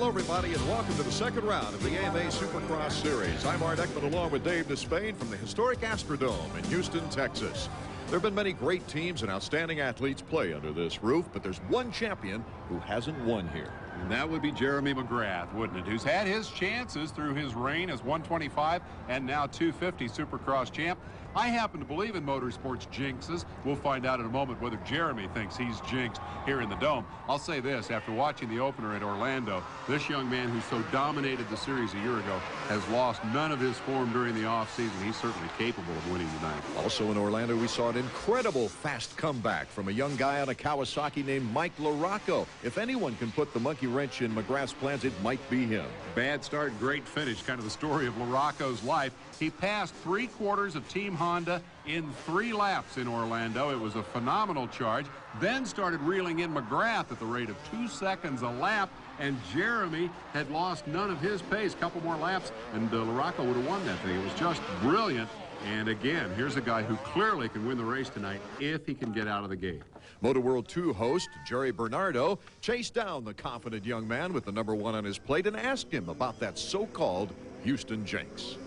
Hello, everybody, and welcome to the second round of the AMA Supercross Series. I'm Art Ekman, along with Dave Despain from the historic Astrodome in Houston, Texas. There have been many great teams and outstanding athletes play under this roof, but there's one champion who hasn't won here. And that would be Jeremy McGrath, wouldn't it? Who's had his chances through his reign as 125 and now 250 Supercross champ. I happen to believe in motorsports jinxes. We'll find out in a moment whether Jeremy thinks he's jinxed here in the Dome. I'll say this, after watching the opener at Orlando, this young man who so dominated the series a year ago has lost none of his form during the offseason. He's certainly capable of winning tonight. Also in Orlando, we saw an incredible fast comeback from a young guy on a Kawasaki named Mike LaRocco. If anyone can put the monkey wrench in McGrath's plans, it might be him. Bad start, great finish, kind of the story of LaRocco's life. He passed 3/4 of Team Honda in 3 laps in Orlando. It was a phenomenal charge. Then started reeling in McGrath at the rate of 2 seconds a lap, and Jeremy had lost none of his pace. Couple more laps, and LaRocco would have won that thing. It was just brilliant. And again, here's a guy who clearly can win the race tonight if he can get out of the gate. Motor World 2 host Jerry Bernardo chased down the confident young man with the #1 on his plate and asked him about that so-called Houston jinx.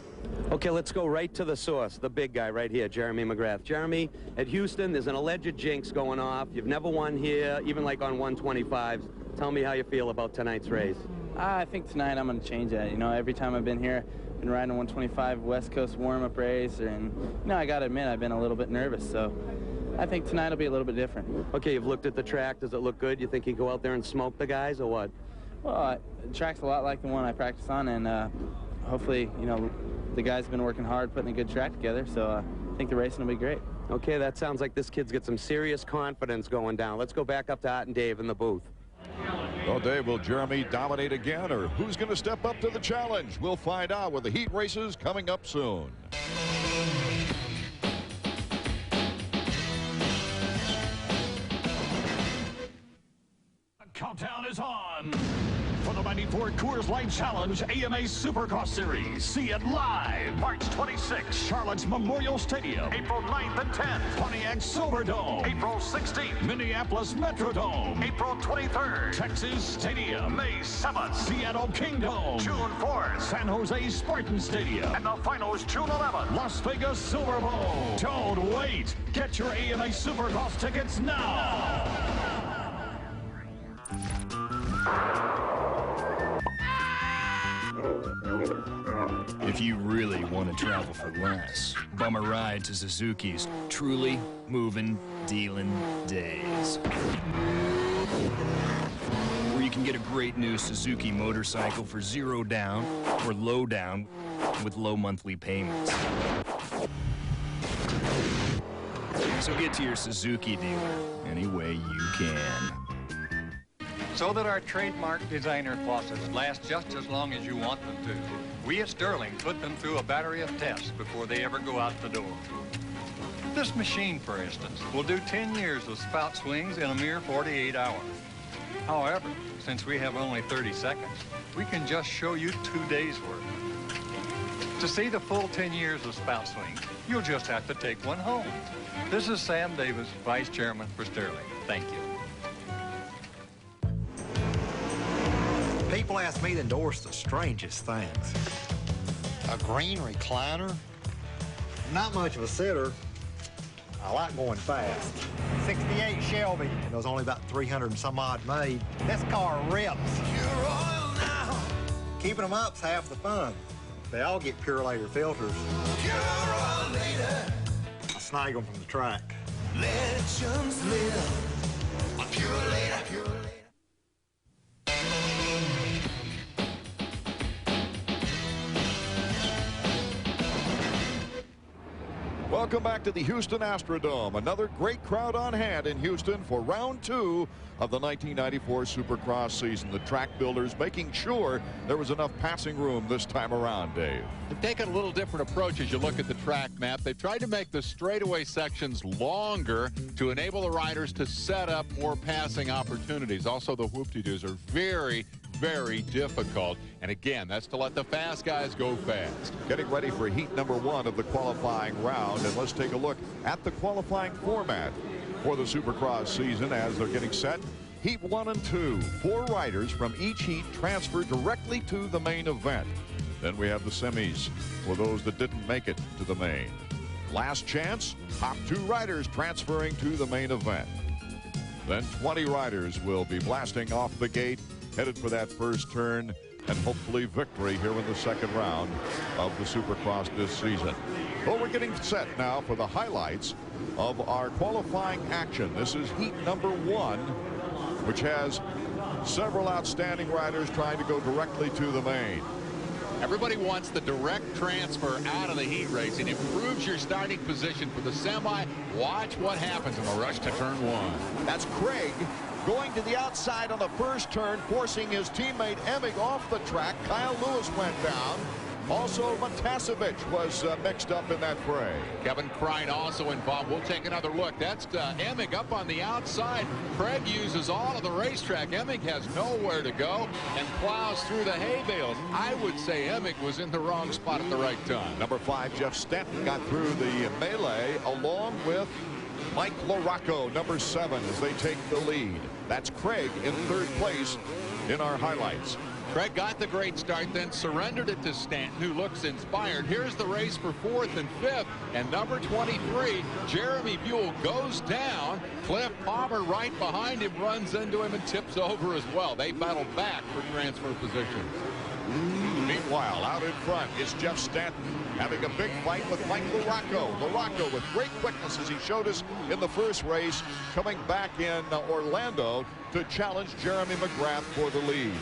Okay, let's go right to the source, the big guy right here, Jeremy McGrath. Jeremy, at Houston, there's an alleged jinx going off. You've never won here, even like on 125s. Tell me how you feel about tonight's race. I think tonight I'm going to change that. You know, every time I've been here, I've been riding a 125 West Coast warm-up race, and, you know, I got to admit, I've been a little bit nervous, so I think tonight will be a little bit different. Okay, you've looked at the track. Does it look good? You think you go out there and smoke the guys, or what? Well, the track's a lot like the one I practice on, and hopefully, you know, the guys have been working hard putting a good track together, so I think the racing will be great. Okay, that sounds like this kid's got some serious confidence going down. Let's go back up to Art and Dave in the booth. Well, Dave, will Jeremy dominate again, or who's going to step up to the challenge? We'll find out with the heat races coming up soon. The countdown is on for the 94 Coors Light Challenge AMA Supercross Series. See it live March 26th, Charlotte's Memorial Stadium. April 9th and 10th, Pontiac Silverdome. April 16th, Minneapolis Metrodome. April 23rd, Texas Stadium. May 7th, Seattle Kingdome. June 4th, San Jose Spartan Stadium. And the finals June 11th, Las Vegas Silver Bowl. Don't wait. Get your AMA Supercross tickets now. If you really want to travel for less, bum a ride to Suzuki's Truly Moving Dealing Days, where you can get a great new Suzuki motorcycle for 0 down or low down with low monthly payments. So get to your Suzuki dealer any way you can. So that our trademark designer faucets last just as long as you want them to, we at Sterling put them through a battery of tests before they ever go out the door. This machine, for instance, will do 10 years of spout swings in a mere 48 hours. However, since we have only 30 seconds, we can just show you 2 days' worth. To see the full 10 years of spout swings, you'll just have to take one home. This is Sam Davis, Vice Chairman for Sterling. Thank you. People ask me to endorse the strangest things. A green recliner? Not much of a sitter. I like going fast. 68 Shelby, and there's only about 300 and some odd made. This car rips. Pure oil now. Keeping them up's half the fun. They all get Pure Later filters. Pure oil later. I snag them from the track. Legends live. Pure Later. Pure Later. Welcome back to the Houston Astrodome. Another great crowd on hand in Houston for round 2 of the 1994 Supercross season. The track builders making sure there was enough passing room this time around, Dave. They've taken a little different approach as you look at the track map. They've tried to make the straightaway sections longer to enable the riders to set up more passing opportunities. Also, the whoop-de-doos are very, very difficult. And again, that's to let the fast guys go fast. Getting ready for heat #1 of the qualifying round. And let's take a look at the qualifying format for the Supercross season as they're getting set Heat 1 and 2. 4 riders from each heat transfer directly to the main event. Then we have the semis for those that didn't make it to the main. Last chance, top 2 riders transferring to the main event. Then 20 riders will be blasting off the gate, headed for that first turn, and hopefully victory here in the second round of the Supercross this season. Well, we're getting set now for the highlights of our qualifying action. This is heat number 1, which has several outstanding riders trying to go directly to the main. Everybody wants the direct transfer out of the heat race. It improves your starting position for the semi. Watch what happens in the rush to turn 1. That's Craig going to the outside on the first turn, forcing his teammate Emig off the track. Kyle Lewis went down. Also, Matasevich was mixed up in that fray. Kevin Krein also involved. We'll take another look. That's Emig up on the outside. Craig uses all of the racetrack. Emig has nowhere to go and plows through the hay bales. I would say Emig was in the wrong spot at the right time. Number 5, Jeff Stanton, got through the melee along with Mike LaRocco, number 7, as they take the lead. That's Craig in 3rd place in our highlights. Craig got the great start, then surrendered it to Stanton, who looks inspired. Here's the race for 4th and 5th, and number 23, Jeremy Buell, goes down. Cliff Palmer right behind him, runs into him and tips over as well. They battle back for transfer positions. Meanwhile, out in front is Jeff Stanton having a big fight with Mike LaRocco. LaRocco with great quickness, as he showed us in the first race, coming back in Orlando to challenge Jeremy McGrath for the lead.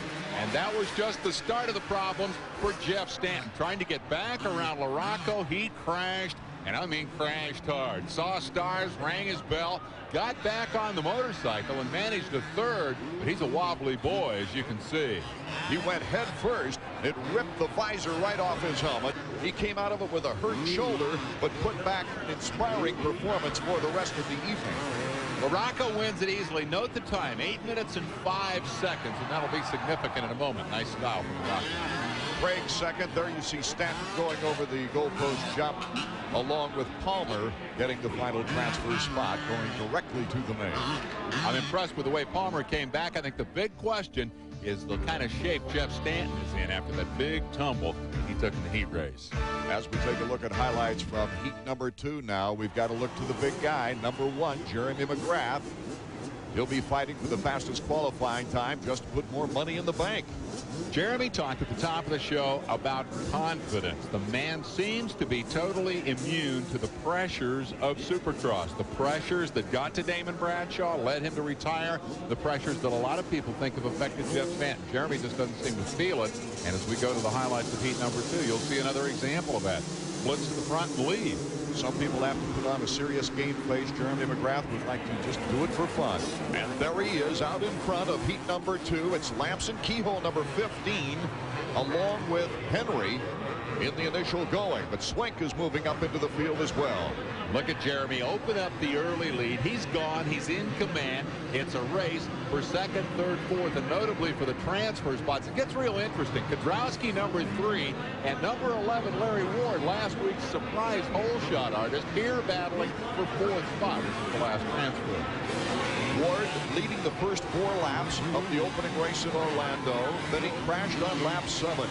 And that was just the start of the problems for Jeff Stanton. Trying to get back around LaRocco, he crashed, and I mean crashed hard. Saw stars, rang his bell, got back on the motorcycle and managed a 3rd, but he's a wobbly boy, as you can see. He went head first. It ripped the visor right off his helmet. He came out of it with a hurt shoulder, but put back an inspiring performance for the rest of the evening. LaRocco wins it easily. Note the time, 8 minutes and 5 seconds, and that'll be significant in a moment. Nice style from LaRocco. Craig 2nd. There you see Stanton going over the goalpost jump, along with Palmer getting the final transfer spot, going directly to the main. I'm impressed with the way Palmer came back. I think the big question is the kind of shape Jeff Stanton is in after that big tumble he took in the heat race. As we take a look at highlights from heat number 2 now, we've got to look to the big guy, number 1, Jeremy McGrath. He'll be fighting for the fastest qualifying time just to put more money in the bank. Jeremy talked at the top of the show about confidence. The man seems to be totally immune to the pressures of Supercross. The pressures that got to Damon Bradshaw, led him to retire. The pressures that a lot of people think have affected Jeff Stanton. Jeremy just doesn't seem to feel it. And as we go to the highlights of heat number 2, you'll see another example of that. Blitz to the front and lead. Some people have to put on a serious game face. Jeremy McGrath would like to just do it for fun. And there he is out in front of heat number 2. It's Lamson Keyhole, number 15, along with Henry in the initial going. But Swink is moving up into the field as well. Look at Jeremy open up the early lead. He's gone. He's in command. It's a race for 2nd, 3rd, 4th, and notably for the transfer spots. It gets real interesting. Kedrowski, number 3, and number 11, Larry Ward, last week's surprise hole shot artist, here battling for 4th spot. This is the last transfer. Ward leading the first 4 laps of the opening race in Orlando. Then he crashed on lap 7.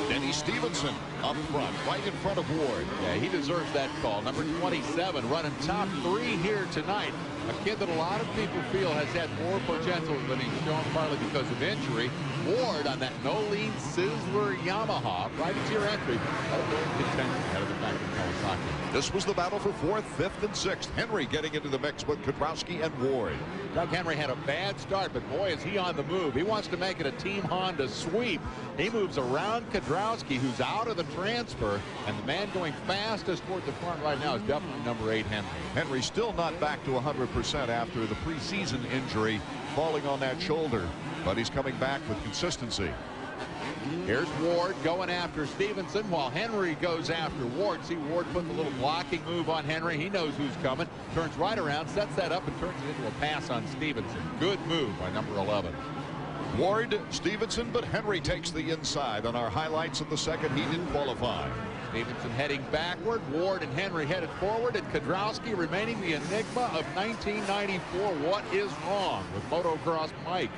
Denny Stevenson up front, right in front of Ward. Yeah, he deserves that call. Number 27 running top 3 here tonight. A kid that a lot of people feel has had more potential than he's shown, partly because of injury. Ward on that no-lean Sizzler Yamaha, right into your entry. Ahead of the back in Kawasaki. This was the battle for 4th, 5th, and 6th. Henry getting into the mix with Kedrowski and Ward. Doug Henry had a bad start, but boy, is he on the move. He wants to make it a Team Honda sweep. He moves around Kedrowski, who's out of the transfer, and the man going fastest toward the front right now is definitely number 8, Henry. Henry still not back to 100% after the preseason injury, falling on that shoulder, but he's coming back with consistency. Here's Ward going after Stevenson while Henry goes after Ward. See Ward put the little blocking move on Henry. He knows who's coming. Turns right around, sets that up, and turns it into a pass on Stevenson. Good move by number 11. Ward, Stevenson, but Henry takes the inside on our highlights of the second heat in qualifying. Stevenson heading backward. Ward and Henry headed forward, and Kudrowski remaining the enigma of 1994. What is wrong with motocross Mike?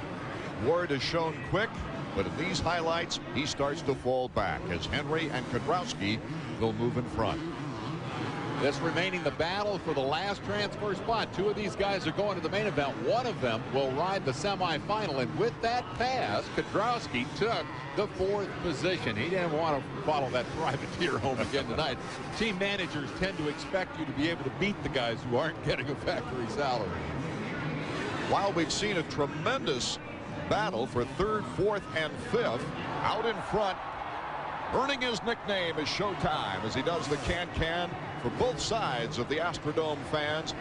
Ward has shown quick, but in these highlights, he starts to fall back as Henry and Kudrowski will move in front. This remaining the battle for the last transfer spot. Two of these guys are going to the main event. One of them will ride the semifinal, and with that pass, Kudrowski took the 4th position. He didn't want to follow that privateer home again tonight. Team managers tend to expect you to be able to beat the guys who aren't getting a factory salary. While we've seen a tremendous battle for 3rd, 4th, and 5th, out in front, earning his nickname is Showtime as he does the can-can for both sides of the Astrodome fans.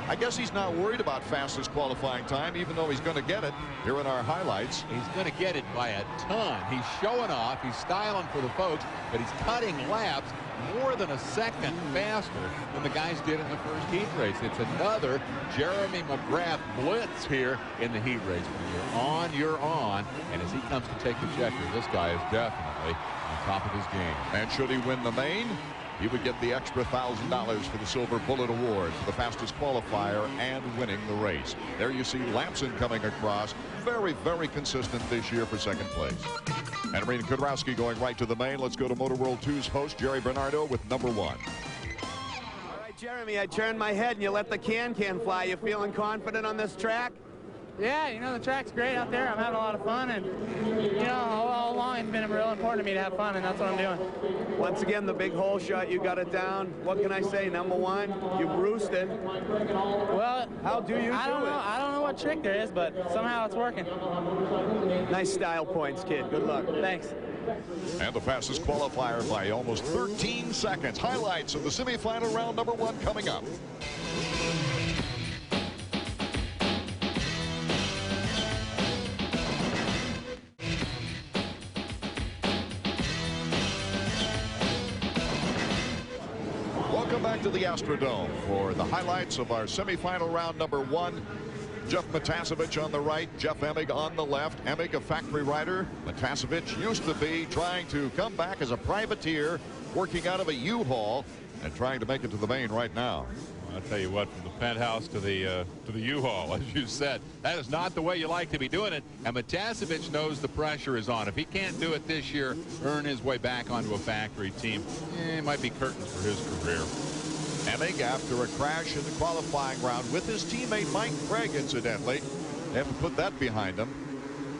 I guess he's not worried about fastest qualifying time, even though he's going to get it here in our highlights. He's going to get it by a ton. He's showing off. He's styling for the folks, but he's cutting laps more than a second faster than the guys did in the first heat race. It's another Jeremy McGrath blitz here in the heat race. When you're on, you're on. And as he comes to take the checker, this guy is definitely on top of his game. And should he win the main, he would get the extra $1,000 for the Silver Bullet Award for the fastest qualifier and winning the race. There you see Lamson coming across. Very, very consistent this year for 2nd place. Henry and Kudrowski going right to the main. Let's go to Motor World 2's host, Jerry Bernardo, with number 1. All right, Jeremy, I turned my head and you let the can-can fly. You feeling confident on this track? Yeah, you know, the track's great out there. I'm having a lot of fun, and, you know, all along it's been real important to me to have fun, and that's what I'm doing. Once again, the big hole shot, you got it down. What can I say, number 1? You roosted. Well, how do you do it? I don't know what trick there is, but somehow it's working. Nice style points, kid. Good luck. Thanks. And the fastest qualifier by almost 13 seconds. Highlights of the semifinal round number 1 coming up. Welcome back to the Astrodome for the highlights of our semifinal round number 1. Jeff Matasevich on the right, Jeff Emig on the left. Emig, a factory rider. Matasevich used to be trying to come back as a privateer, working out of a U-Haul and trying to make it to the main right now. I'll tell you what, from the penthouse to the U-Haul, as you said, that is not the way you like to be doing it. And Matasevich knows the pressure is on. If he can't do it this year, earn his way back onto a factory team, it might be curtains for his career. Emig, after a crash in the qualifying round with his teammate Mike Craig, incidentally, they have to put that behind him.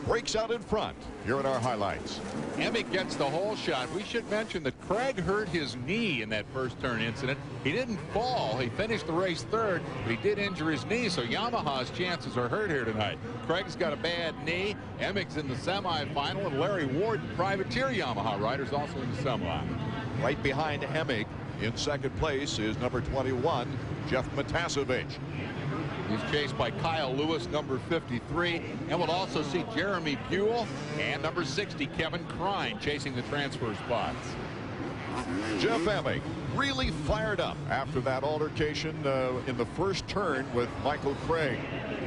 Breaks out in front. Here are our highlights. Emig gets the whole shot. We should mention that Craig hurt his knee in that first turn incident. He didn't fall. He finished the race 3rd, but he did injure his knee, so Yamaha's chances are hurt here tonight. Craig's got a bad knee. Emig's in the semifinal, and Larry Ward, the privateer Yamaha rider's also in the semi. Right behind Emig in 2nd place is number 21, Jeff Matasevich. He's chased by Kyle Lewis, number 53, and we'll also see Jeremy Buell and number 60, Kevin Crine, chasing the transfer spots. Jeff Emig really fired up after that altercation in the first turn with Michael Craig.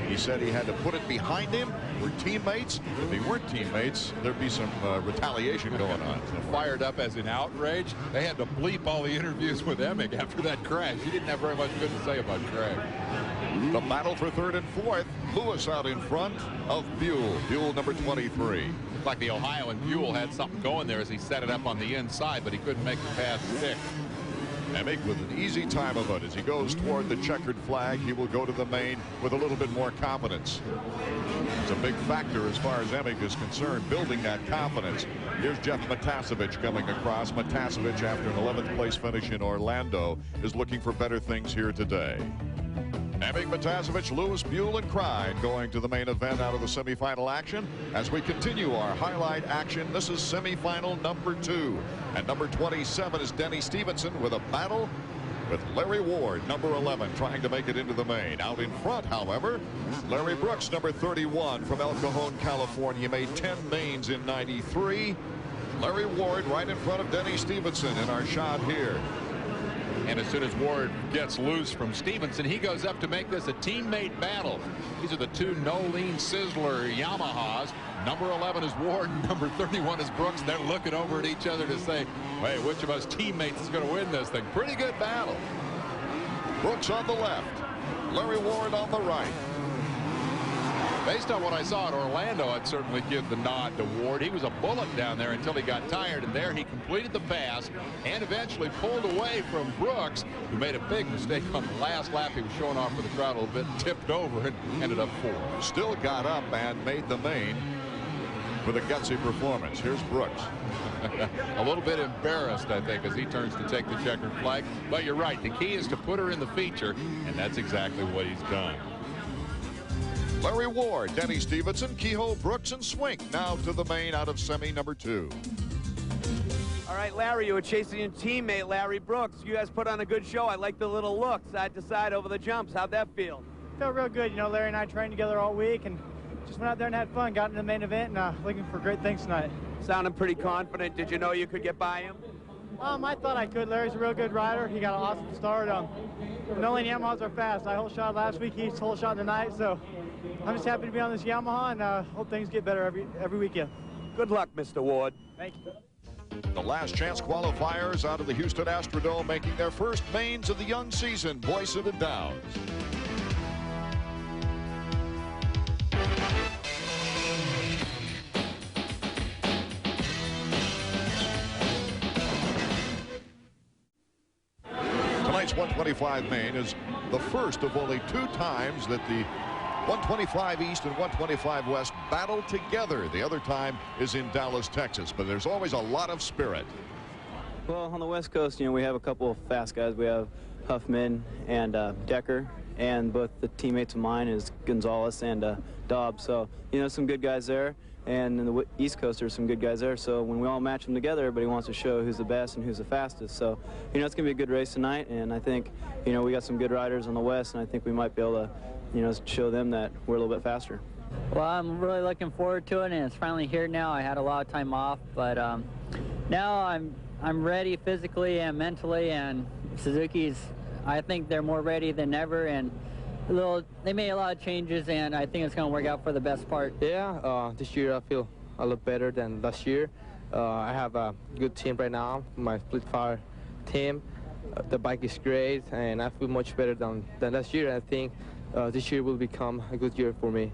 He said he had to put it behind him. We're teammates. If they weren't teammates, there'd be some retaliation going on. Fired up as in outrage. They had to bleep all the interviews with Emig after that crash. He didn't have very much good to say about Craig. The battle for 3rd and 4th. Lewis out in front of Buell. Buell number 23. Looked like the Ohioan Buell had something going there as he set it up on the inside, but he couldn't make the pass stick. Emig with an easy time of it. As he goes toward the checkered flag, he will go to the main with a little bit more confidence. It's a big factor as far as Emig is concerned, building that confidence. Here's Jeff Matasevich coming across. Matasevich, after an 11th place finish in Orlando, is looking for better things here today. Emig, Matasevich, Lewis, Buell, and Crine going to the main event out of the semifinal action. As we continue our highlight action, this is semifinal number 2. And number 27 is Denny Stevenson with a battle with Larry Ward, number 11, trying to make it into the main. Out in front, however, Larry Brooks, number 31 from El Cajon, California, made 10 mains in '93. Larry Ward right in front of Denny Stevenson in our shot here. And as soon as Ward gets loose from Stevenson, he goes up to make this a teammate battle. These are the two no-lean Sizzler Yamahas. Number 11 is Ward, number 31 is Brooks. They're looking over at each other to say, hey, which of us teammates is going to win this thing? Pretty good battle. Brooks on the left, Larry Ward on the right. Based on what I saw at Orlando, I'd certainly give the nod to Ward. He was a bullet down there until he got tired, and there he completed the pass and eventually pulled away from Brooks, who made a big mistake on the last lap. He was showing off for the crowd a little bit, tipped over, and ended up fourth. Still got up and made the main with a gutsy performance. Here's Brooks. A little bit embarrassed, I think, as he turns to take the checkered flag. But you're right. The key is to put her in the feature, and that's exactly what he's done. Larry Ward, Denny Stevenson, Kehoe, Brooks, and Swink now to the main out of semi number 2. All right, Larry, you were chasing your teammate, Larry Brooks. You guys put on a good show. I like the little look side to side over the jumps. How'd that feel? Felt real good. You know, Larry and I trained together all week and just went out there and had fun. Got into the main event and looking for great things tonight. Sounding pretty confident. Did you know you could get by him? I thought I could. Larry's a real good rider. He got an awesome start. Nolan Yamahas are fast. I whole shot last week. He's whole shot tonight. So I'm just happy to be on this Yamaha and hope things get better every weekend. Good luck, Mr. Ward. Thank you. The last chance qualifiers out of the Houston Astrodome making their first mains of the young season. Boyson and Downs. Tonight's 125 main is the first of only 2 times that the 125 East and 125 West battle together. The other time is in Dallas, Texas, but there's always a lot of spirit. Well, on the West Coast, you know, we have a couple of fast guys. We have Huffman and Decker, and both the teammates of mine is Gonzalez and Dobbs. So, you know, some good guys there. And in the East Coast, there's some good guys there. So when we all match them together, everybody wants to show who's the best and who's the fastest. So, you know, it's going to be a good race tonight. And I think, you know, we got some good riders on the West, and I think we might be able to, you know, show them that we're a little bit faster. Well, I'm really looking forward to it, and it's finally here now. I had a lot of time off, but now I'm ready physically and mentally, and Suzuki's, I think they're more ready than ever, and they made a lot of changes, and I think it's going to work out for the best part. Yeah, this year I feel a lot better than last year. I have a good team right now, my split fire team. The bike is great, and I feel much better than last year. I think this year will become a good year for me.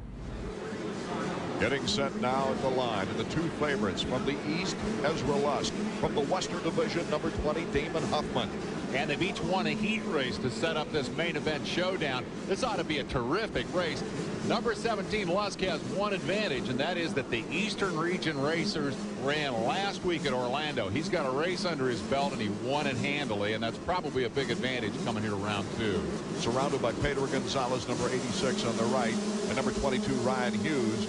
Getting set now at the line, and the 2 favorites from the East, Ezra Lusk. From the Western Division, number 20, Damon Huffman. And they've each won a heat race to set up this main event showdown. This ought to be a terrific race. Number 17, Lusk, has one advantage, and that is that the Eastern Region racers ran last week at Orlando. He's got a race under his belt, and he won it handily, and that's probably a big advantage coming here to round 2. Surrounded by Pedro Gonzalez, number 86 on the right, and number 22, Ryan Hughes.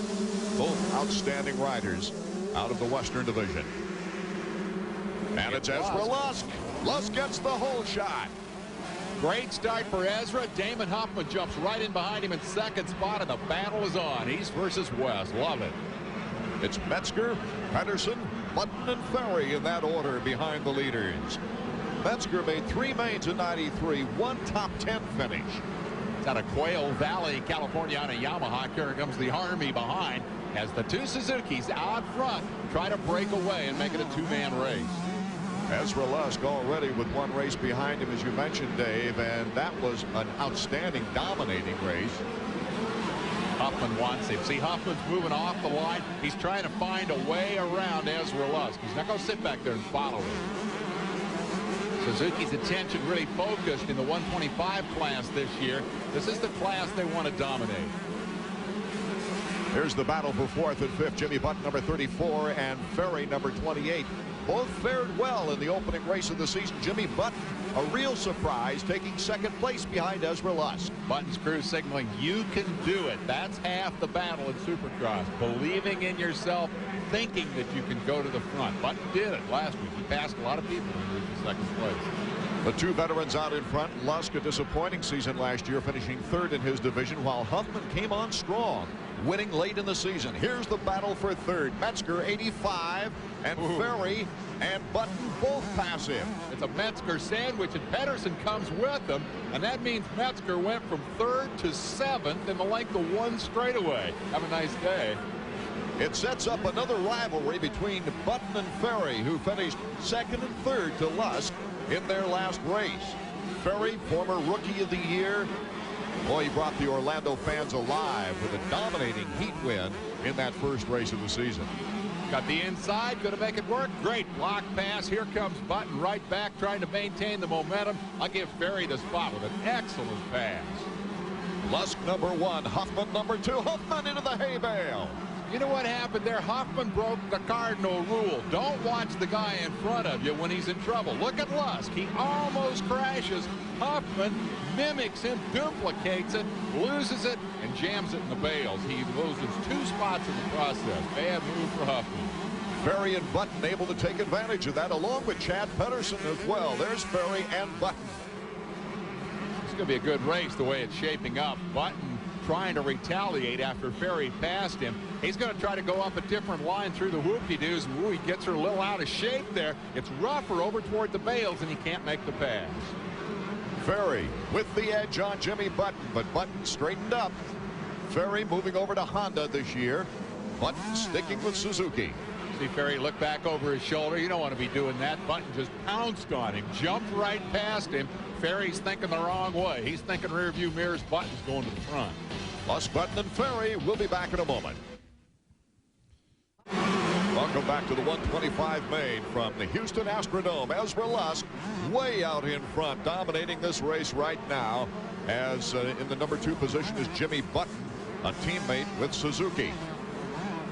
Both outstanding riders out of the Western Division. And it's Ezra Lusk. Lusk gets the whole shot. Great start for Ezra. Damon Huffman jumps right in behind him in second spot, and the battle is on. East versus West. Love it. It's Metzger, Pedersen, Button, and Ferry in that order behind the leaders. Metzger made 3 mains in '93, 1 top 10 finish. It's out of Quail Valley, California, on a Yamaha. Here comes the Army behind as the 2 Suzukis out front try to break away and make it a 2-man race. Ezra Lusk already with 1 race behind him, as you mentioned, Dave, and that was an outstanding, dominating race. Huffman wants him. See, Huffman's moving off the line. He's trying to find a way around Ezra Lusk. He's not going to sit back there and follow him. Suzuki's attention really focused in the 125 class this year. This is the class they want to dominate. Here's the battle for 4th and 5th. Jimmy Button, number 34, and Ferry, number 28. Both fared well in the opening race of the season. Jimmy Button, a real surprise, taking 2nd place behind Ezra Lusk. Button's crew signaling you can do it. That's half the battle in Supercross. Believing in yourself, thinking that you can go to the front. Button did it last week. He passed a lot of people and reached 2nd place. The two veterans out in front. Lusk, a disappointing season last year, finishing third in his division, while Huffman came on strong, winning late in the season. Here's the battle for third. Metzger 85 and Ferry and Button both pass him. It's a Metzger sandwich, and Pedersen comes with him, and that means Metzger went from third to seventh in the length of one straightaway. Have a nice day. It sets up another rivalry between Button and Ferry, who finished second and third to Lusk in their last race. Ferry, former Rookie of the Year. Boy, he brought the Orlando fans alive with a dominating heat win in that first race of the season. Got the inside, going to make it work. Great block pass. Here comes Button right back, trying to maintain the momentum. I'll give Ferry the spot with an excellent pass. Lusk number one, Huffman number two. Huffman into the hay bale. You know what happened there? Huffman broke the cardinal rule. Don't watch the guy in front of you when he's in trouble. Look at Lusk. He almost crashes. Huffman mimics him, duplicates it, loses it, and jams it in the bales. He loses 2 spots in the process. Bad move for Huffman. Ferry and Button able to take advantage of that, along with Chad Pedersen as well. There's Ferry and Button. It's going to be a good race the way it's shaping up. Button trying to retaliate after Ferry passed him. He's going to try to go up a different line through the whoop-de-doos, and he gets her a little out of shape there. It's rougher over toward the bales, and he can't make the pass. Ferry with the edge on Jimmy Button, but Button straightened up. Ferry moving over to Honda this year. Button sticking with Suzuki. See Ferry look back over his shoulder. You don't want to be doing that. Button just pounced on him, jumped right past him. Ferry's thinking the wrong way. He's thinking rear view mirrors. Button's going to the front. Lusk, Button, and Ferry will be back in a moment. Welcome back to the 125 main from the Houston Astrodome. Ezra Lusk way out in front, dominating this race right now, as in the number 2 position is Jimmy Button, a teammate with Suzuki.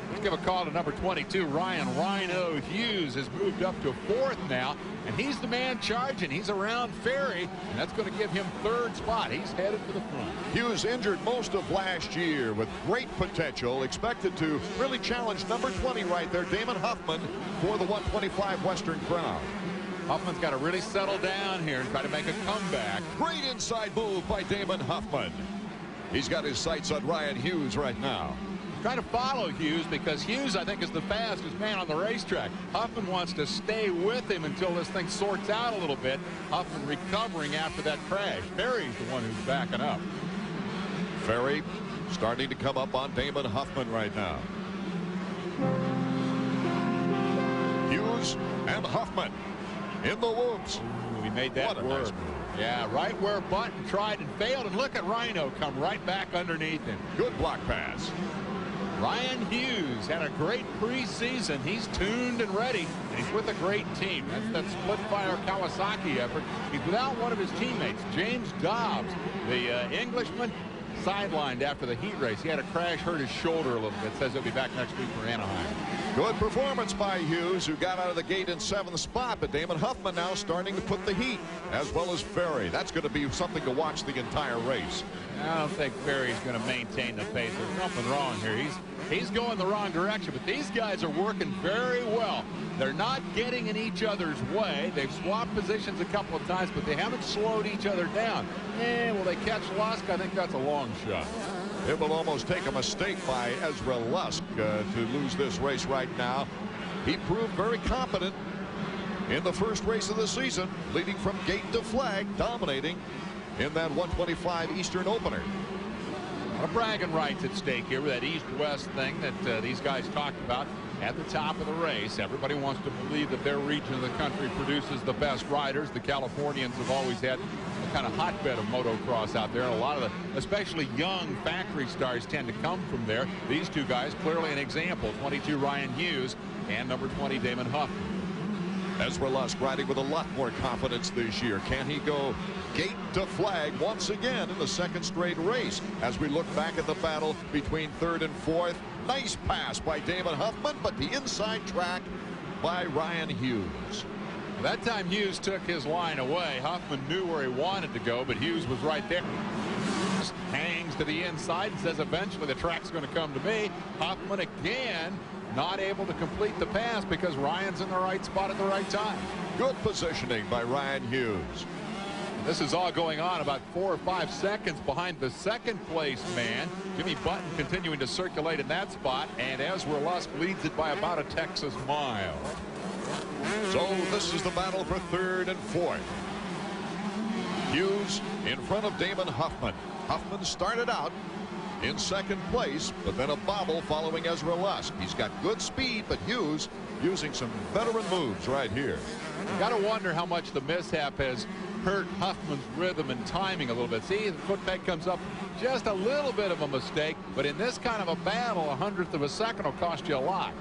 Let's give a call to number 22, Ryan Rhino Hughes has moved up to 4th now, and he's the man charging. He's around Ferry, and that's going to give him 3rd spot. He's headed for the front. Hughes injured most of last year with great potential, expected to really challenge number 20 right there, Damon Huffman, for the 125 Western Crown. Huffman's got to really settle down here and try to make a comeback. Great inside move by Damon Huffman. He's got his sights on Ryan Hughes right now. Trying to follow Hughes because Hughes, I think, is the fastest man on the racetrack. Huffman wants to stay with him until this thing sorts out a little bit. Huffman recovering after that crash. Ferry's the one who's backing up. Ferry starting to come up on Damon Huffman right now. Hughes and Huffman in the whoops. Ooh, he made that work. Nice move. Yeah, right where Button tried and failed, and look at Rhino come right back underneath him. Good block pass. Ryan Hughes had a great preseason. He's tuned and ready, and he's with a great team. That's that split fire Kawasaki effort. He's without one of his teammates, James Dobbs, the Englishman, sidelined after the heat race. He had a crash, hurt his shoulder a little bit. Says he'll be back next week for Anaheim. Good performance by Hughes, who got out of the gate in 7th spot, but Damon Huffman now starting to put the heat, as well as Ferry. That's going to be something to watch the entire race. I don't think Ferry's going to maintain the pace. There's nothing wrong here. He's going the wrong direction, but these guys are working very well. They're not getting in each other's way. They've swapped positions a couple of times, but they haven't slowed each other down. Will they catch Lusk? I think that's a long shot. It will almost take a mistake by Ezra Lusk to lose this race right now. He proved very competent in the first race of the season, leading from gate to flag, dominating in that 125 Eastern opener. A lot of bragging rights at stake here with that east-west thing that these guys talked about at the top of the race. Everybody wants to believe that their region of the country produces the best riders. The Californians have always had a kind of hotbed of motocross out there, and a lot of the especially young factory stars tend to come from there. These two guys clearly an example, 22 Ryan Hughes and number 20 Damon Huffman. Ezra Lusk riding with a lot more confidence this year. Can he go gate to flag once again in the 2nd straight race? As we look back at the battle between 3rd and 4th, nice pass by Damon Huffman, but the inside track by Ryan Hughes. That time Hughes took his line away. Huffman knew where he wanted to go, but Hughes was right there. Hangs to the inside and says eventually the track's going to come to me. Huffman again not able to complete the pass because Ryan's in the right spot at the right time. Good positioning by Ryan Hughes. This is all going on about 4 or 5 seconds behind the second place man. Jimmy Button continuing to circulate in that spot, and Ezra Lusk leads it by about a Texas mile. So this is the battle for third and fourth. Hughes in front of Damon Huffman. Huffman started out in second place, but then a bobble following Ezra Lusk. He's got good speed, but Hughes using some veteran moves right here. You got to wonder how much the mishap has hurt Huffman's rhythm and timing a little bit. See, the foot peg comes up, just a little bit of a mistake, but in this kind of a battle, 100th of a second will cost you a lot.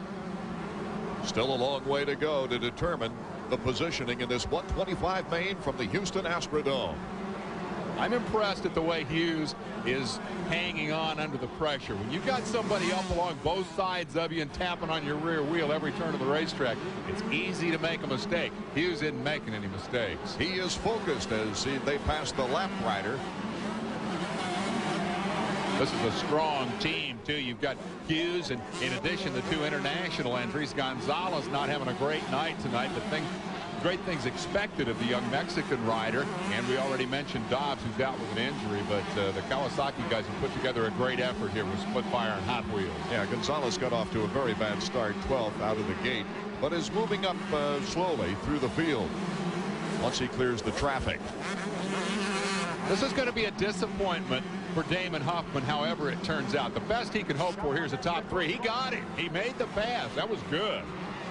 Still a long way to go to determine the positioning in this 125 main from the Houston Astrodome. I'm impressed at the way Hughes is hanging on under the pressure. When you've got somebody up along both sides of you and tapping on your rear wheel every turn of the racetrack, it's easy to make a mistake. Hughes isn't making any mistakes. He is focused as they pass the lap rider. This is a strong team, too. You've got Hughes, and in addition, the 2 international entries. Gonzalez not having a great night tonight, but great things expected of the young Mexican rider. And we already mentioned Dobbs, who's out with an injury, but the Kawasaki guys have put together a great effort here with split fire and Hot Wheels. Yeah, Gonzalez got off to a very bad start, 12th out of the gate, but is moving up slowly through the field once he clears the traffic. This is going to be a disappointment for Damon Huffman, however it turns out. The best he could hope for here is a top 3. He got it. He made the pass. That was good.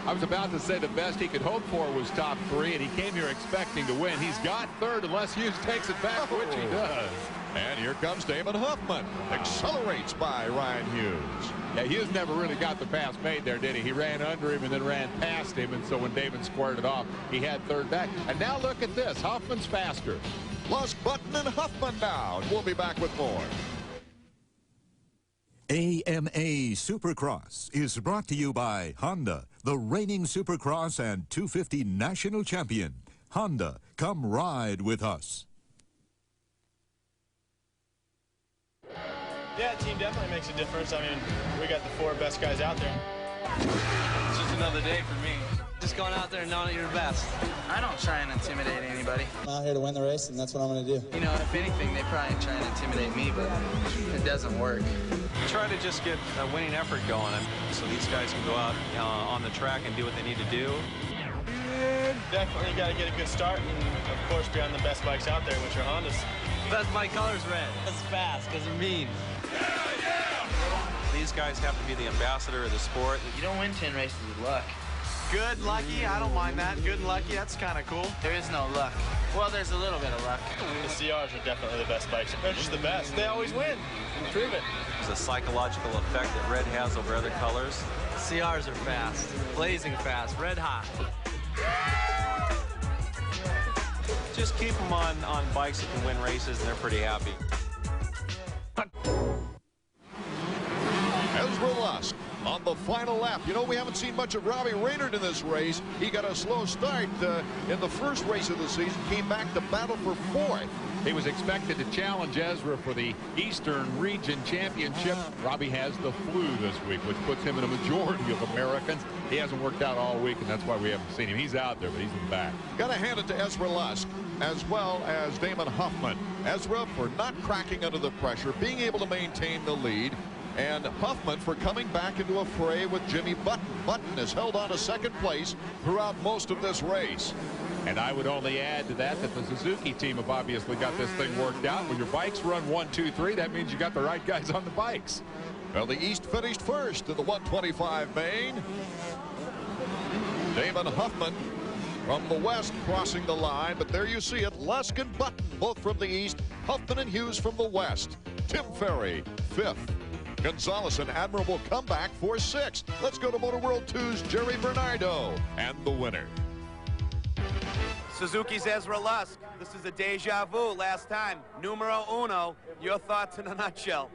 I was about to say the best he could hope for was top 3, and he came here expecting to win. He's got third unless Hughes takes it back, which he does. And here comes Damon Huffman. Accelerates by Ryan Hughes. Yeah, Hughes never really got the pass made there, did he? He ran under him and then ran past him, and so when Damon squared it off, he had third back. And now look at this. Huffman's faster. Lusk, Button, and Huffman now. We'll be back with more. AMA Supercross is brought to you by Honda, the reigning Supercross and 250 national champion. Honda, come ride with us. Yeah, team definitely makes a difference. I mean, we got the 4 best guys out there. It's just another day for me. Just going out there and knowing you're the best. I don't try and intimidate anybody. I'm out here to win the race, and that's what I'm going to do. You know, if anything, they probably try and intimidate me, but it doesn't work. Try to just get a winning effort going so these guys can go out on the track and do what they need to do. Definitely got to get a good start and, of course, be on the best bikes out there, which are Hondas. Best bike color's red. That's fast because they're mean. These guys have to be the ambassador of the sport. You don't win 10 races with luck. Good, lucky, I don't mind that. Good and lucky, that's kind of cool. There is no luck. Well, there's a little bit of luck. The CRs are definitely the best bikes. They're just the best. They always win. Prove it. There's a psychological effect that red has over other colors. CRs are fast. Blazing fast. Red hot. Just keep them on bikes that can win races, and they're pretty happy. Ezra Lusk on the final lap. You know, we haven't seen much of Robbie Raynard in this race. He got a slow start in the first race of the season, came back to battle for 4th. He was expected to challenge Ezra for the Eastern Region Championship. Robbie has the flu this week, which puts him in a majority of Americans. He hasn't worked out all week, and that's why we haven't seen him. He's out there, but he's in the back. Got to hand it to Ezra Lusk, as well as Damon Huffman. Ezra for not cracking under the pressure, being able to maintain the lead, and Huffman for coming back into a fray with Jimmy Button. Button has held on to second place throughout most of this race. And I would only add to that that the Suzuki team have obviously got this thing worked out. When your bikes run 1, 2, 3, that means you got the right guys on the bikes. Well, the East finished first in the 125 main. Damon Huffman from the West crossing the line, but there you see it. Lusk and Button both from the East. Huffman and Hughes from the West. Tim Ferry 5th. Gonzalez, an admirable comeback for 6th. Let's go to Motor World 2's Jerry Bernardo and the winner. Suzuki's Ezra Lusk. This is a deja vu last time. Numero uno. Your thoughts in a nutshell.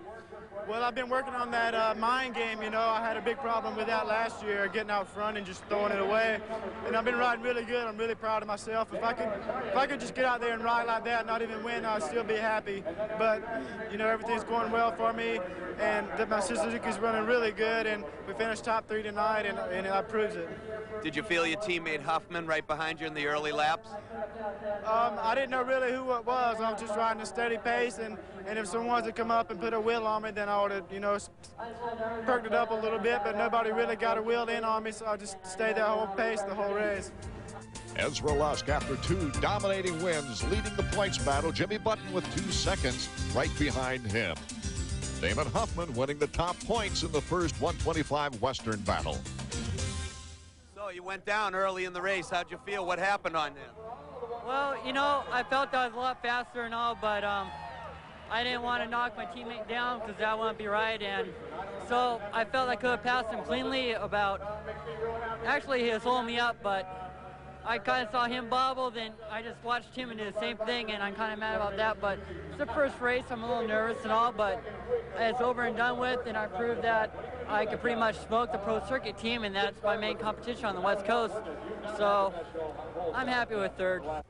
Well, I've been working on that mind game. You know, I had a big problem with that last year, getting out front and just throwing it away. And I've been riding really good. I'm really proud of myself. If I could just get out there and ride like that, and not even win, I'd still be happy. But you know, everything's going well for me, and my Suzuki's running really good. And we finished top 3 tonight, and that proves it. Did you feel your teammate Huffman right behind you in the early laps? I didn't know really who it was. I was just riding a steady pace, and if someone wanted to come up and put a wheel on me, then I would have, you know, perked it up a little bit, but nobody really got a wheel in on me, so I just stayed that whole pace the whole race. Ezra Lusk, after 2 dominating wins, leading the points battle. Jimmy Button with 2 seconds right behind him. Damon Huffman winning the top points in the first 125 Western battle. So you went down early in the race. How'd you feel? What happened on there? Well, you know, I felt I was a lot faster and all, but I didn't want to knock my teammate down because that wouldn't be right. And so I felt I could have passed him cleanly actually he was holding me up, but I kind of saw him bobble, then I just watched him and did the same thing, and I'm kind of mad about that. But it's the first race. I'm a little nervous and all, but it's over and done with, and I proved that I could pretty much smoke the pro circuit team, and that's my main competition on the West Coast. So I'm happy with 3rd.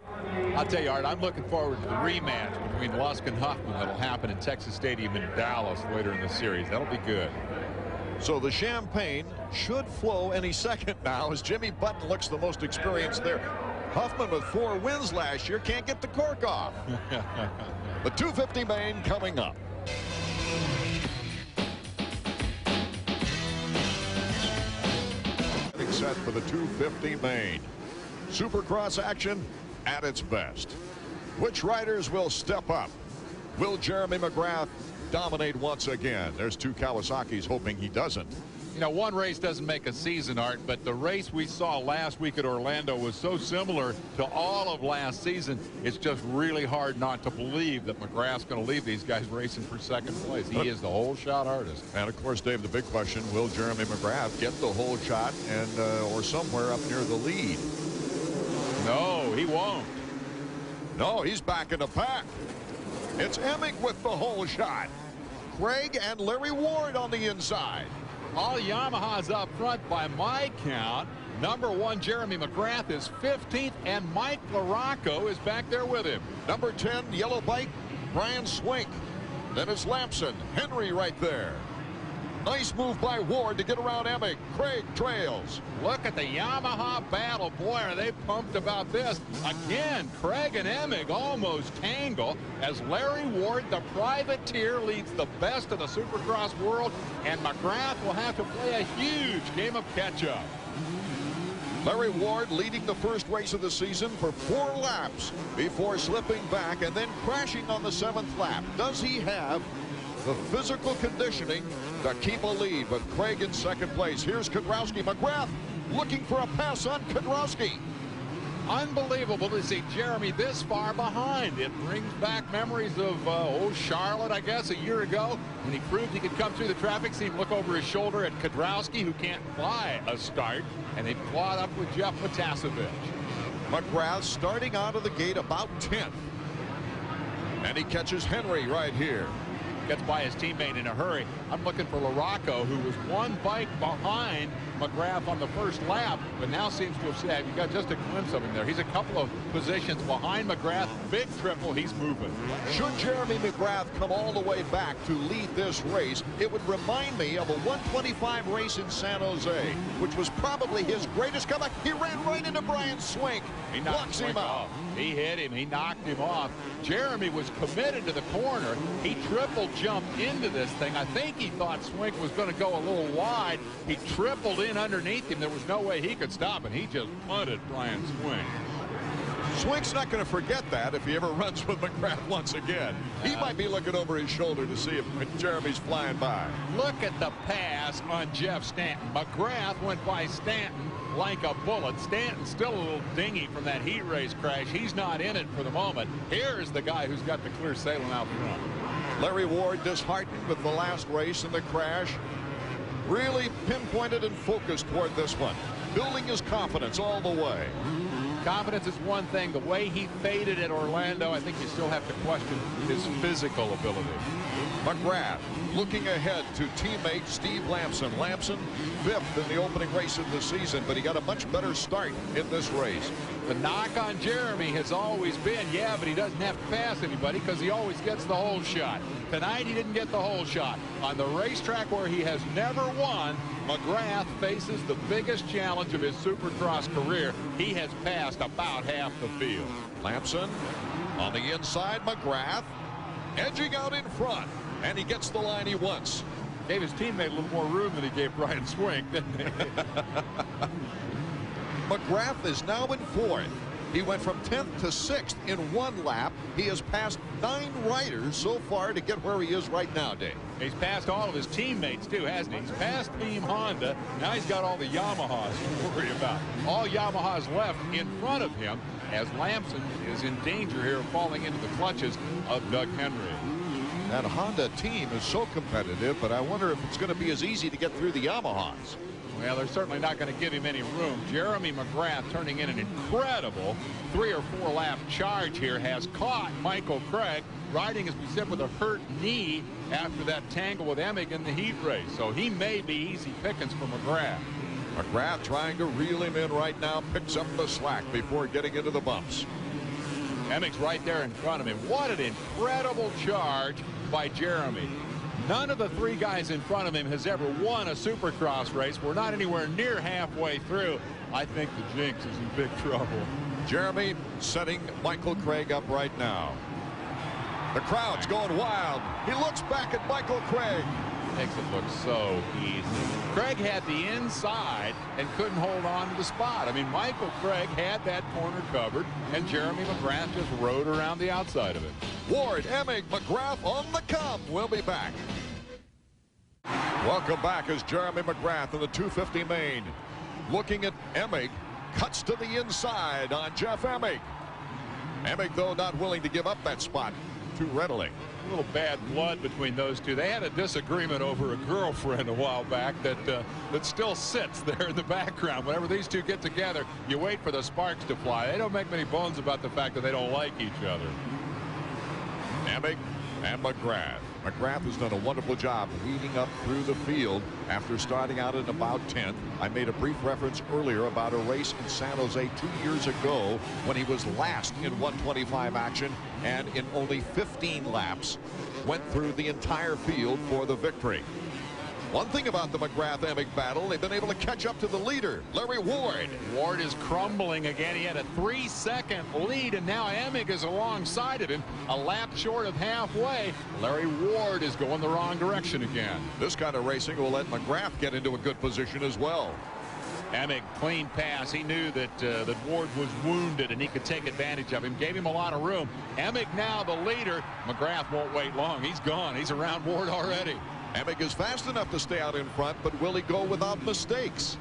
I'll tell you, Art, I'm looking forward to the rematch between Lusk and Huffman that'll happen in Texas Stadium in Dallas later in the series. That'll be good. So the champagne should flow any second now, as Jimmy Button looks the most experienced there. Huffman with 4 wins last year can't get the cork off. The 250 main coming up. Set for the 250 main. Supercross action at its best. Which riders will step up? Will Jeremy McGrath dominate once again? There's 2 Kawasaki's hoping he doesn't. You know, one race doesn't make a season, Art, but the race we saw last week at Orlando was so similar to all of last season. It's just really hard not to believe that McGrath's going to leave these guys racing for 2nd place. He is the whole shot artist. And of course, Dave, the big question, will Jeremy McGrath get the whole shot and or somewhere up near the lead? No, he won't. No, he's back in the pack. It's Emick with the whole shot. Craig and Larry Ward on the inside. All Yamahas up front by my count. Number 1, Jeremy McGrath, is 15th, and Mike LaRocco is back there with him. Number 10, yellow bike, Brian Swink. Then it's Lamson, Henry right there. Nice move by Ward to get around Emick. Craig trails. Look at the Yamaha battle. Boy, are they pumped about this. Again, Craig and Emick almost tangle as Larry Ward, the privateer, leads the best of the Supercross world, and McGrath will have to play a huge game of catch-up. Larry Ward leading the first race of the season for 4 laps before slipping back and then crashing on the 7th lap. Does he have the physical conditioning to keep a lead? But Craig in 2nd place. Here's Kudrowski. McGrath looking for a pass on Kudrowski. Unbelievable to see Jeremy this far behind. It brings back memories of old Charlotte, I guess, a year ago when he proved he could come through the traffic. See him look over his shoulder at Kudrowski, who can't buy a start, and they clawed up with Jeff Matasevich. McGrath starting out of the gate about 10th. And he catches Henry right here. Gets by his teammate in a hurry. I'm looking for LaRocco, who was 1 bike behind McGrath on the first lap, but now seems to have said, you got just a glimpse of him there. He's a couple of positions behind McGrath. Big triple, he's moving. Should Jeremy McGrath come all the way back to lead this race, it would remind me of a 125 race in San Jose, which was probably his greatest comeback. He ran right into Brian Swink. He knocks him off. He hit him. He knocked him off. Jeremy was committed to the corner. He triple jumped into this thing. I think he thought Swink was going to go a little wide. He tripled in underneath him. There was no way he could stop it. He just punted Brian Swink. Swink's not going to forget that if he ever runs with McGrath once again. He might be looking over his shoulder to see if Jeremy's flying by. Look at the pass on Jeff Stanton. McGrath went by Stanton like a bullet. Stanton's still a little dingy from that heat race crash. He's not in it for the moment. Here's the guy who's got the clear sailing out front. Larry Ward disheartened with the last race and the crash. Really pinpointed and focused toward this one. Building his confidence all the way. Confidence is one thing. The way he faded at Orlando, I think you still have to question his physical ability. McGrath looking ahead to teammate Steve Lamson. Lamson 5th in the opening race of the season, but he got a much better start in this race. The knock on Jeremy has always been, yeah, but he doesn't have to pass anybody because he always gets the hole shot. Tonight he didn't get the hole shot. On the racetrack where he has never won, McGrath faces the biggest challenge of his Supercross career. He has passed about half the field. Lamson on the inside, McGrath edging out in front, and he gets the line he wants. Gave his teammate a little more room than he gave Brian Swink, didn't he? McGrath is now in 4th. He went from 10th to 6th in 1 lap. He has passed 9 riders so far to get where he is right now, Dave. He's passed all of his teammates, too, hasn't he? He's passed Team Honda. Now he's got all the Yamahas to worry about. All Yamahas left in front of him as Lamson is in danger here of falling into the clutches of Doug Henry. That Honda team is so competitive, but I wonder if it's going to be as easy to get through the Yamahas. Well, they're certainly not going to give him any room. Jeremy McGrath turning in an incredible 3 or 4 lap charge here, has caught Michael Craig riding, as we said, with a hurt knee after that tangle with Emig in the heat race. So he may be easy pickings for McGrath. McGrath trying to reel him in right now, picks up the slack before getting into the bumps. Emig's right there in front of him. What an incredible charge by Jeremy. None of the 3 guys in front of him has ever won a Supercross race. We're not anywhere near halfway through. I think the Jinx is in big trouble. Jeremy setting Michael Craig up right now. The crowd's going wild. He looks back at Michael Craig. Makes it look so easy. Craig had the inside and couldn't hold on to the spot. I mean, Michael Craig had that corner covered, and Jeremy McGrath just rode around the outside of it. Ward, Emig, McGrath on the come. We'll be back. Welcome back as Jeremy McGrath in the 250 main. Looking at Emig, cuts to the inside on Jeff Emig. Emig, though, not willing to give up that spot too readily. A little bad blood between those two. They had a disagreement over a girlfriend a while back that still sits there in the background. Whenever these two get together, you wait for the sparks to fly. They don't make many bones about the fact that they don't like each other. Emig and McGrath. McGrath has done a wonderful job weeding up through the field after starting out at about 10th. I made a brief reference earlier about a race in San Jose 2 years ago when he was last in 125 action and in only 15 laps went through the entire field for the victory. One thing about the McGrath-Emig battle, they've been able to catch up to the leader, Larry Ward. Ward is crumbling again. He had a 3-second lead, and now Emig is alongside of him, a lap short of halfway. Larry Ward is going the wrong direction again. This kind of racing will let McGrath get into a good position as well. Emig, clean pass. He knew that that Ward was wounded and he could take advantage of him. Gave him a lot of room. Emig now the leader. McGrath won't wait long. He's gone. He's around Ward already. Emig is fast enough to stay out in front, but will he go without mistakes?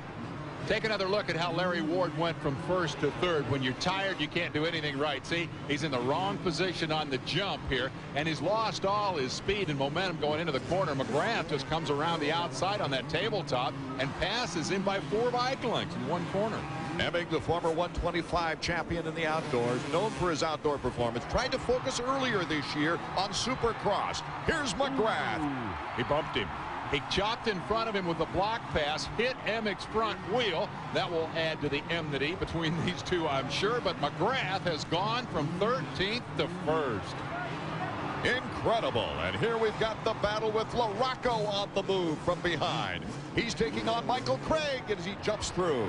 Take another look at how Larry Ward went from 1st to 3rd. When you're tired, you can't do anything right. See, he's in the wrong position on the jump here, and he's lost all his speed and momentum going into the corner. McGrath just comes around the outside on that tabletop and passes him by 4 bike lengths in 1 corner. Emig, the former 125 champion in the outdoors, known for his outdoor performance, tried to focus earlier this year on Supercross. Here's McGrath. He bumped him. He chopped in front of him with the block pass, hit Emig's front wheel. That will add to the enmity between these two, I'm sure. But McGrath has gone from 13th to 1st. Incredible. And here we've got the battle with LaRocco on the move from behind. He's taking on Michael Craig as he jumps through.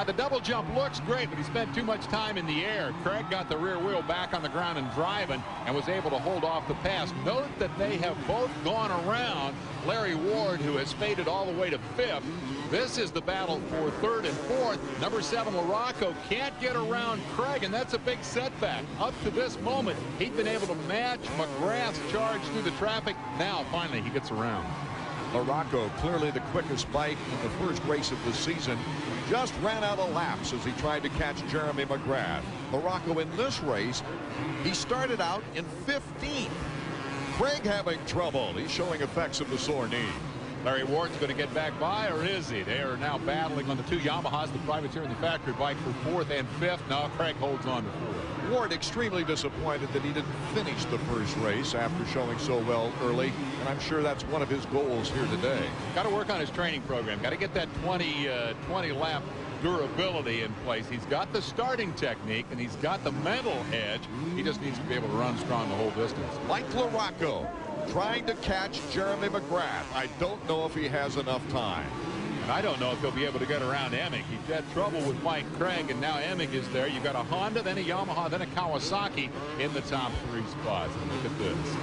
The double jump looks great, but he spent too much time in the air. Craig got the rear wheel back on the ground and driving and was able to hold off the pass. Note that they have both gone around Larry Ward, who has faded all the way to 5th. This is the battle for 3rd and 4th. Number 7, LaRocco can't get around Craig, and that's a big setback. Up to this moment, he'd been able to match McGrath's charge through the traffic. Now, finally, he gets around. LaRocco, clearly the quickest bike in the first race of the season, just ran out of laps as he tried to catch Jeremy McGrath. LaRocco in this race, he started out in 15th. Craig having trouble. He's showing effects of the sore knee. Larry Ward's going to get back by, or is he? They are now battling on the two Yamahas, the privateer and the factory bike for 4th and 5th. Now Craig holds on to 4th. Ward extremely disappointed that he didn't finish the first race after showing so well early, and I'm sure that's one of his goals here today. Got to work on his training program. Got to get that 20 lap durability in place. He's got the starting technique and he's got the mental edge. He just needs to be able to run strong the whole distance. Mike LaRocco trying to catch Jeremy McGrath. I don't know if he has enough time. And I don't know if he'll be able to get around Emig. He's had trouble with Mike Craig, and now Emig is there. You've got a Honda, then a Yamaha, then a Kawasaki in the top 3 spots. And look at this.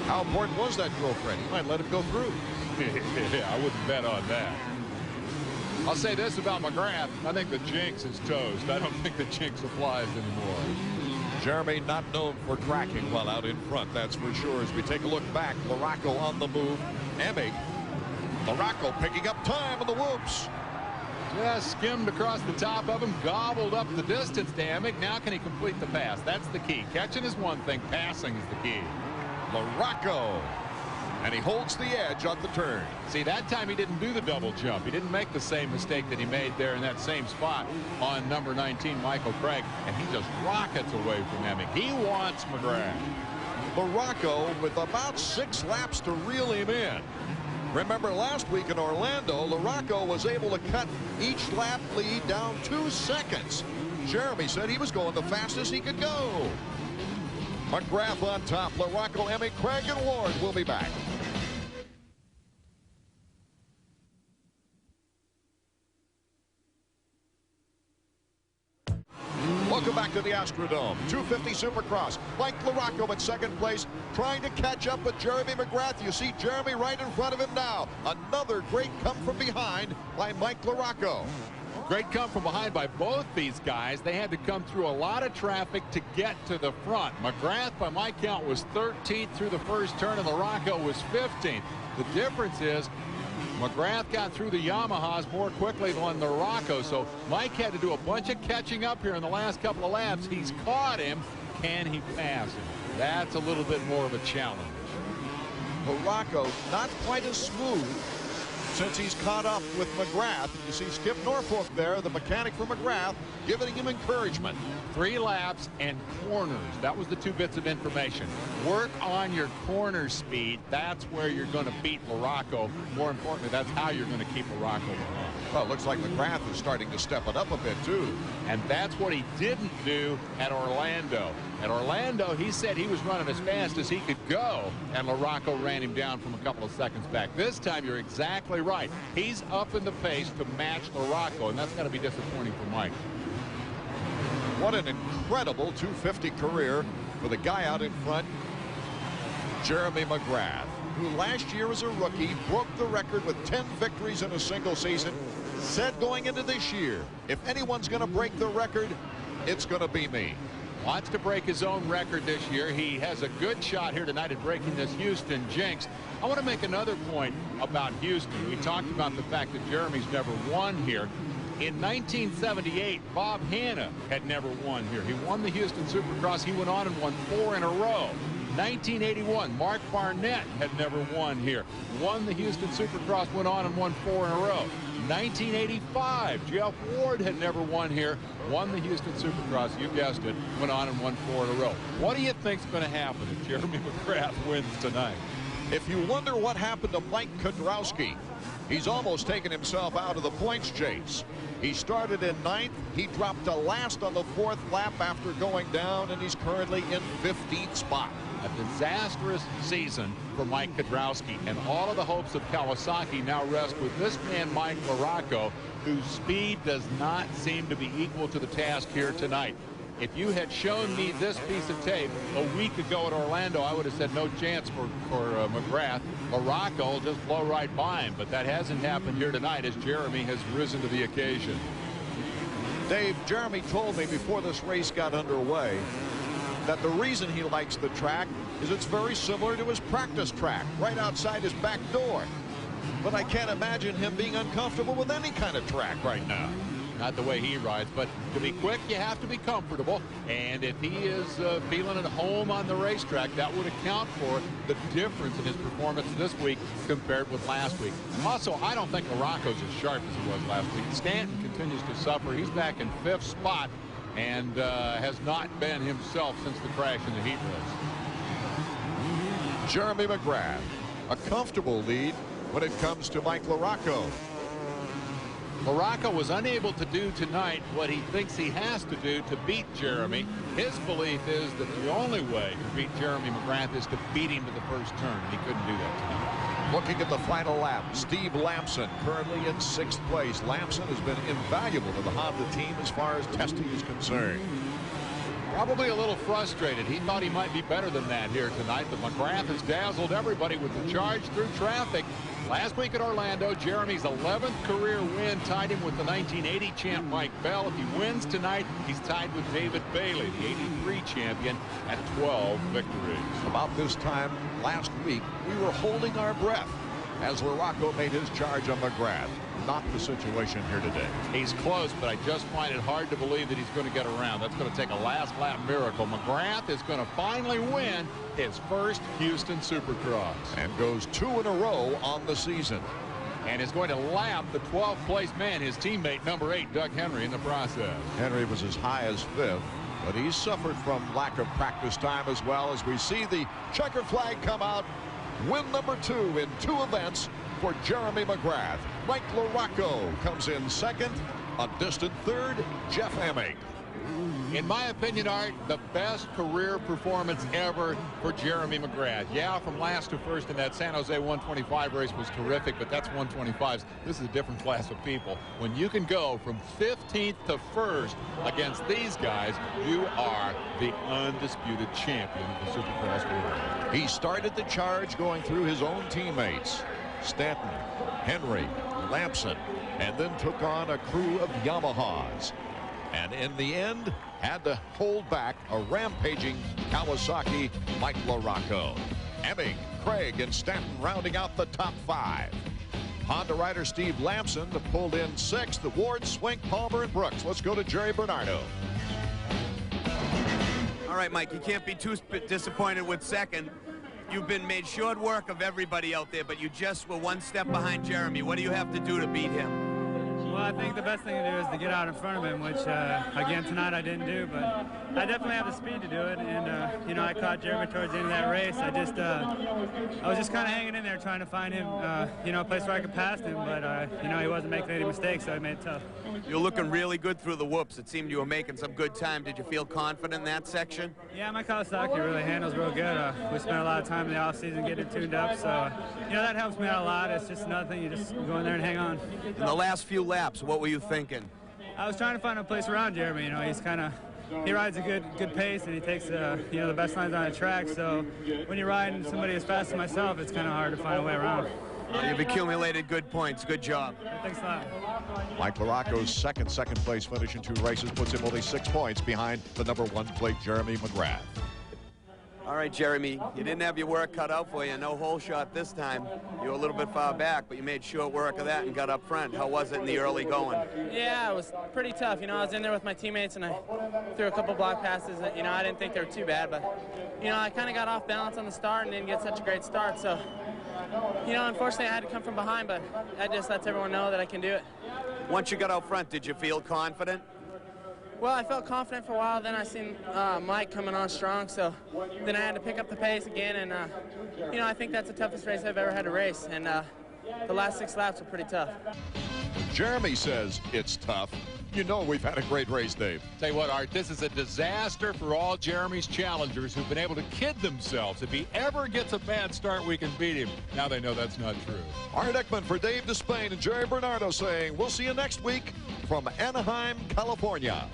How important was that girlfriend? He might let him go through. Yeah, I wouldn't bet on that. I'll say this about McGrath. I think the jinx is toast. I don't think the jinx applies anymore. Jeremy not known for tracking while out in front, that's for sure. As we take a look back, LaRocco on the move. Emig. LaRocco picking up time on the whoops. Just skimmed across the top of him, gobbled up the distance to Emig. Now can he complete the pass? That's the key. Catching is one thing, passing is the key. LaRocco. And he holds the edge on the turn. See, that time he didn't do the double jump. He didn't make the same mistake that he made there in that same spot on number 19, Michael Craig. And he just rockets away from Emig. He wants McGrath. LaRocco with about 6 laps to reel him in. Remember last week in Orlando, LaRocco was able to cut each lap lead down 2 seconds. Jeremy said he was going the fastest he could go. McGrath on top. LaRocco, Emig, Craig, and Ward will be back. Welcome back to the Astrodome. 250 Supercross. Mike LaRocco in second place, trying to catch up with Jeremy McGrath. You see Jeremy right in front of him now. Another great come from behind by Mike LaRocco. Great come from behind by both these guys. They had to come through a lot of traffic to get to the front. McGrath, by my count, was 13th through the first turn, and LaRocco was 15th. The difference is McGrath got through the Yamahas more quickly than LaRocco, so Mike had to do a bunch of catching up here in the last couple of laps. He's caught him. Can he pass him? That's a little bit more of a challenge. LaRocco not quite as smooth since he's caught up with McGrath. You see Skip Norfolk there, the mechanic for McGrath, giving him encouragement. 3 laps and corners. That was the 2 bits of information. Work on your corner speed. That's where you're going to beat LaRocco. More importantly, that's how you're going to keep LaRocco behind. Well, it looks like McGrath is starting to step it up a bit, too. And that's what he didn't do at Orlando. At Orlando, he said he was running as fast as he could go, and LaRocco ran him down from a couple of seconds back. This time, you're exactly right. He's up in the pace to match LaRocco, and that's going to be disappointing for Mike. What an incredible 250 career for the guy out in front, Jeremy McGrath, who last year as a rookie broke the record with 10 victories in a single season. Said going into this year, if anyone's going to break the record, it's going to be me. Wants to break his own record this year. He has a good shot here tonight at breaking this Houston jinx. I want to make another point about Houston. We talked about the fact that Jeremy's never won here. In 1978, Bob Hanna had never won here. He won the Houston Supercross. He went on and won 4 in a row. 1981, Mark Barnett had never won here. Won the Houston Supercross, went on and won 4 in a row. 1985, Jeff Ward had never won here. Won the Houston Supercross, you guessed it, went on and won 4 in a row. What do you think's going to happen if Jeremy McGrath wins tonight? If you wonder what happened to Mike Kudrowski, he's almost taken himself out of the points chase. He started in 9th. He dropped to last on the 4th lap after going down, and he's currently in 15th spot. A disastrous season for Mike Kudrowski, and all of the hopes of Kawasaki now rest with this man, Mike LaRocco, whose speed does not seem to be equal to the task here tonight. If you had shown me this piece of tape a week ago at Orlando, I would have said no chance for McGrath. LaRocco will just blow right by him, but that hasn't happened here tonight as Jeremy has risen to the occasion. Dave, Jeremy told me before this race got underway that the reason he likes the track is it's very similar to his practice track, right outside his back door. But I can't imagine him being uncomfortable with any kind of track right now. not the way he rides. But to be quick, you have to be comfortable. And if he is feeling at home on the racetrack, that would account for the difference in his performance this week compared with last week. Also, I don't think LaRocco's as sharp as he was last week. Stanton continues to suffer. He's back in 5th spot and has not been himself since the crash in the heat race. Jeremy McGrath, a comfortable lead when it comes to Mike LaRocco. LaRocco was unable to do tonight what he thinks he has to do to beat Jeremy. His belief is that the only way to beat Jeremy McGrath is to beat him to the first turn, and he couldn't do that tonight. Looking at the final lap, Steve Lamson currently in 6th place. Lamson has been invaluable to the Honda team as far as testing is concerned. Probably a little frustrated. He thought he might be better than that here tonight, but McGrath has dazzled everybody with the charge through traffic. Last week at Orlando, Jeremy's 11th career win tied him with the 1980 champ Mike Bell. If he wins tonight, he's tied with David Bailey, the 83 champion, at 12 victories. About this time last week, we were holding our breath as LaRocco made his charge on McGrath. Not the situation here today. He's close, but I just find it hard to believe that he's going to get around. That's going to take a last lap miracle. McGrath is going to finally win his first Huston Supercross. And goes 2 in a row on the season. And is going to lap the 12th place man, his teammate number 8, Doug Henry, in the process. Henry was as high as 5th, but he's suffered from lack of practice time as well, as we see the checker flag come out. Win number 2 in 2 events for Jeremy McGrath. Mike LaRocco comes in 2nd. A distant 3rd, Jeff Emig. In my opinion, Art, the best career performance ever for Jeremy McGrath. Yeah, from last to first in that San Jose 125 race was terrific, but that's 125s. This is a different class of people. When you can go from 15th to 1st against these guys, you are the undisputed champion of the Supercross world. He started the charge going through his own teammates, Stanton, Henry, Lamson, and then took on a crew of Yamahas. And in the end, had to hold back a rampaging Kawasaki Mike LaRocco. Emig, Craig, and Stanton rounding out the top 5. Honda rider Steve Lamson pulled in 6th. Ward, Swink, Palmer, and Brooks. Let's go to Jerry Bernardo. All right, Mike, you can't be too disappointed with 2nd. You've been made short work of everybody out there, but you just were 1 step behind Jeremy. What do you have to do to beat him? Well, I think the best thing to do is to get out in front of him, which, again, tonight I didn't do, but I definitely have the speed to do it, and, you know, I caught Jeremy towards the end of that race. I was just kind of hanging in there trying to find him, you know, a place where I could pass him, but, you know, he wasn't making any mistakes, so I made it tough. You're looking really good through the whoops. It seemed you were making some good time. Did you feel confident in that section? Yeah, my Kawasaki really handles real good. We spent a lot of time in the offseason getting it tuned up, so, you know, that helps me out a lot. It's just another thing. You just go in there and hang on. In the last few laps, what were you thinking? I was trying to find a place around Jeremy. You know, he rides a good pace, and he takes you know, the best lines on the track. So when you're riding somebody as fast as myself, it's kind of hard to find a way around. You've accumulated good points. Good job. Thanks a lot. Mike LaRocco's second place finish in 2 races puts him only 6 points behind the number 1 plate Jeremy McGrath. All right, Jeremy, you didn't have your work cut out for you. No hole shot this time. You were a little bit far back, but you made short work of that and got up front. How was it in the early going? Yeah, it was pretty tough. You know, I was in there with my teammates, and I threw a couple block passes that, you know, I didn't think they were too bad, but, you know, I kind of got off balance on the start and didn't get such a great start. So, you know, unfortunately, I had to come from behind, but that just lets everyone know that I can do it. Once you got out front, did you feel confident? Well, I felt confident for a while. Then I seen Mike coming on strong, so then I had to pick up the pace again. And, you know, I think that's the toughest race I've ever had to race. And the last 6 laps were pretty tough. Jeremy says it's tough. You know we've had a great race, Dave. Tell you what, Art, this is a disaster for all Jeremy's challengers who've been able to kid themselves. If he ever gets a bad start, we can beat him. Now they know that's not true. Art Ekman for Dave Despain and Jerry Bernardo saying we'll see you next week from Anaheim, California.